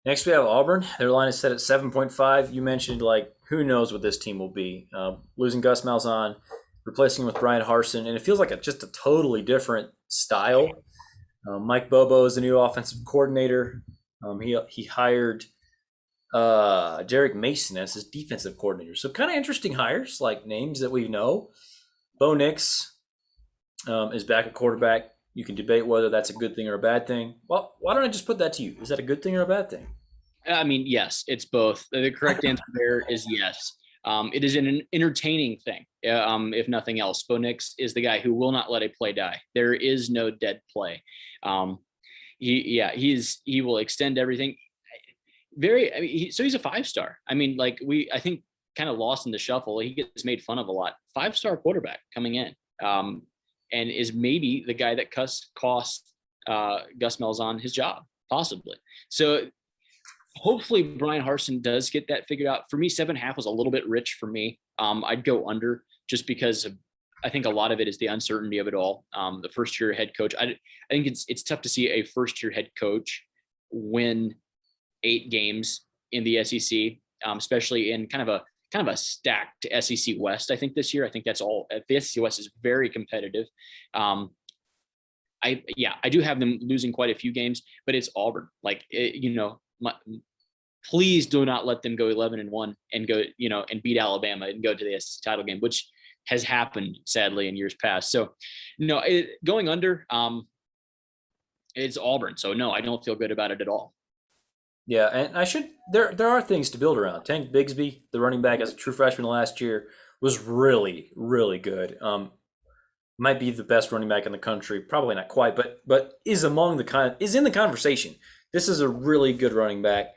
Next, we have Auburn. Their line is set at 7.5. You mentioned, like, who knows what this team will be. Losing Gus Malzahn, replacing him with Brian Harsin, and it feels like just a totally different style. Mike Bobo is the new offensive coordinator. He hired Jarek Mason as his defensive coordinator. So kind of interesting hires, like names that we know. Bo Nix is back at quarterback. You can debate whether that's a good thing or a bad thing. Well, why don't I just put that to you? Is that a good thing or a bad thing? I mean, yes, it's both. The correct answer there is yes. It is an entertaining thing, if nothing else. Bo Nix is the guy who will not let a play die. There is no dead play. Um, he will extend everything. I mean, so he's a 5-star. I mean, I think kind of lost in the shuffle. He gets made fun of a lot. 5-star quarterback coming in, and is maybe the guy that cost Gus Malzahn his job, possibly. So hopefully Brian Harsin does get that figured out. For me, 7.5 was a little bit rich for me. I'd go under just because I think a lot of it is the uncertainty of it all. The first year head coach, I think it's tough to see a first year head coach win 8 games in the SEC, especially in kind of a stacked SEC West. I think this year, I think that's all. The SEC West is very competitive. I do have them losing quite a few games, but it's Auburn. Please do not let them go 11-1 and go, and beat Alabama and go to the SEC title game, which has happened sadly in years past. So, no, going under, it's Auburn. So no, I don't feel good about it at all. Yeah, and I should there are things to build around. Tank Bigsby, the running back as a true freshman last year, was really really good. Might be the best running back in the country. Probably not quite, but is among is in the conversation. This is a really good running back.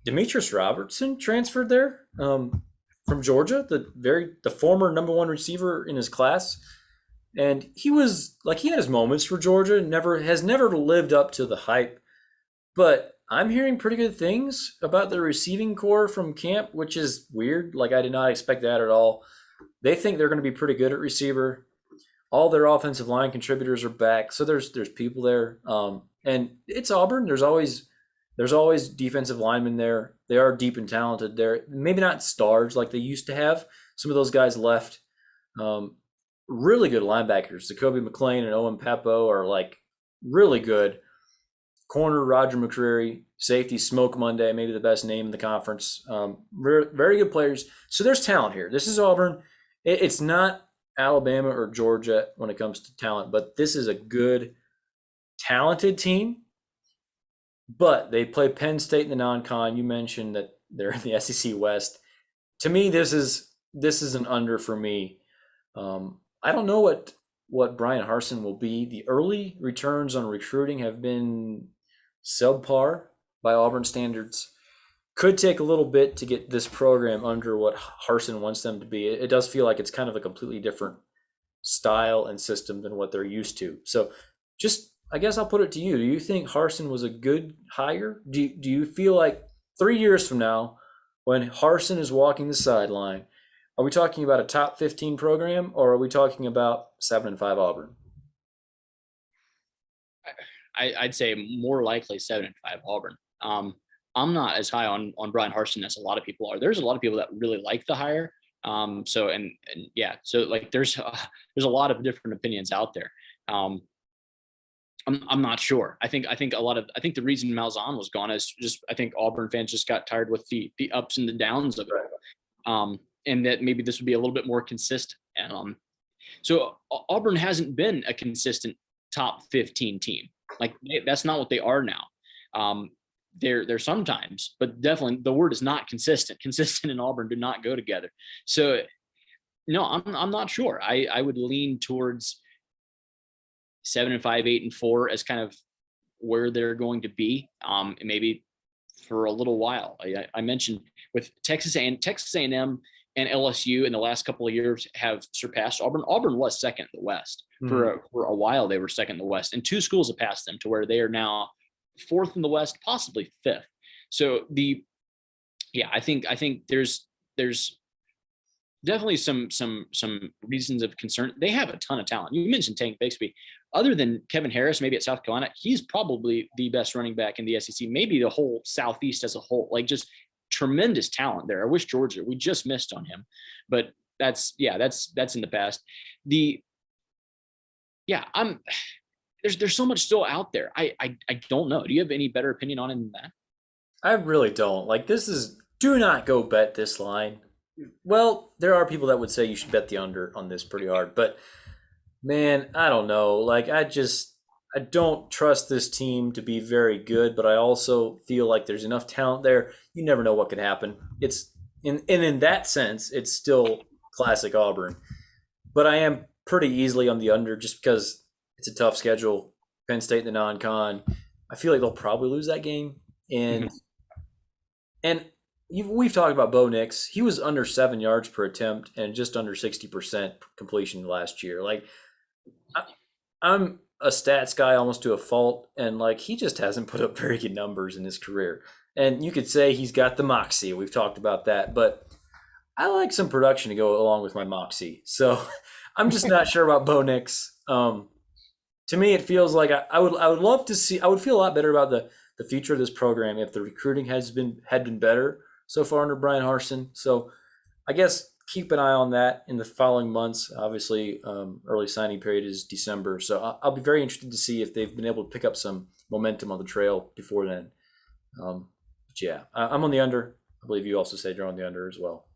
Demetrius Robertson transferred there from Georgia, the former number one receiver in his class, and he had his moments for Georgia. Never lived up to the hype, but I'm hearing pretty good things about the receiving core from camp, which is weird. Like, I did not expect that at all. They think they're going to be pretty good at receiver. All their offensive line contributors are back, so there's people there, and it's Auburn. There's always defensive linemen there. They are deep and talented. They're maybe not stars like they used to have. Some of those guys left. Really good linebackers. Jacoby McClain and Owen Papo are like really good. Corner Roger McCreary, safety Smoke Monday, maybe the best name in the conference. Very good players. So there's talent here. This is Auburn. It's not Alabama or Georgia when it comes to talent, but this is a good, talented team. But they play Penn State in the non-con. You mentioned that they're in the SEC West. To me, this is an under for me. I don't know what Brian Harsin will be. The early returns on recruiting have been subpar by Auburn standards. Could take a little bit to get this program under what Harsin wants them to be. It does feel like it's kind of a completely different style and system than what they're used to. So just, I guess I'll put it to you. Do you think Harsin was a good hire? Do you feel like 3 years from now, when Harsin is walking the sideline, are we talking about a top 15 program, or are we talking about 7-5 Auburn? I'd say more likely 7-5 Auburn. I'm not as high on Brian Harsin as a lot of people are. There's a lot of people that really like the hire. So like there's a lot of different opinions out there. I'm not sure. I think the reason Malzahn was gone is just, I think Auburn fans just got tired with the ups and the downs of it. And that maybe this would be a little bit more consistent. And so Auburn hasn't been a consistent top 15 team. Like, that's not what they are now. They're sometimes, but definitely the word is not consistent. Consistent and Auburn do not go together. So no, I'm not sure. I would lean towards 7-5, 8-4 as kind of where they're going to be. Maybe for a little while. I mentioned with Texas A&M and LSU in the last couple of years have surpassed Auburn. Auburn was second in the West. For a while. They were second in the West, and 2 schools have passed them to where they are now 4th in the West, possibly 5th. So I think there's definitely some reasons of concern. They have a ton of talent. You mentioned Tank Bixby. Other than Kevin Harris, maybe at South Carolina, he's probably the best running back in the SEC, maybe the whole Southeast as a whole. Like just tremendous talent there. I wish Georgia, we just missed on him, but that's in the past. The I'm there's so much still out there. I don't know. Do you have any better opinion on it than that? I really don't. Like, this is, do not go bet this line. Well, there are people that would say you should bet the under on this pretty hard, but man, I don't know. Like, I don't trust this team to be very good, but I also feel like there's enough talent there. You never know what could happen. It's in that sense, it's still classic Auburn. But I am pretty easily on the under just because it's a tough schedule. Penn State in the non-con. I feel like they'll probably lose that game. Mhm. And we've talked about Bo Nix. He was under 7 yards per attempt and just under 60% completion last year. Like, I, I'm a stats guy almost to a fault, and like he just hasn't put up very good numbers in his career. And you could say he's got the moxie. We've talked about that, but I like some production to go along with my moxie. So I'm just not sure about Bo Nix. To me, it feels like I would love to see. I would feel a lot better about the future of this program if the recruiting had been better so far under Brian Harsin. So I guess keep an eye on that in the following months. Obviously, early signing period is December, so I'll be very interested to see if they've been able to pick up some momentum on the trail before then. But yeah, I'm on the under. I believe you also said you're on the under as well.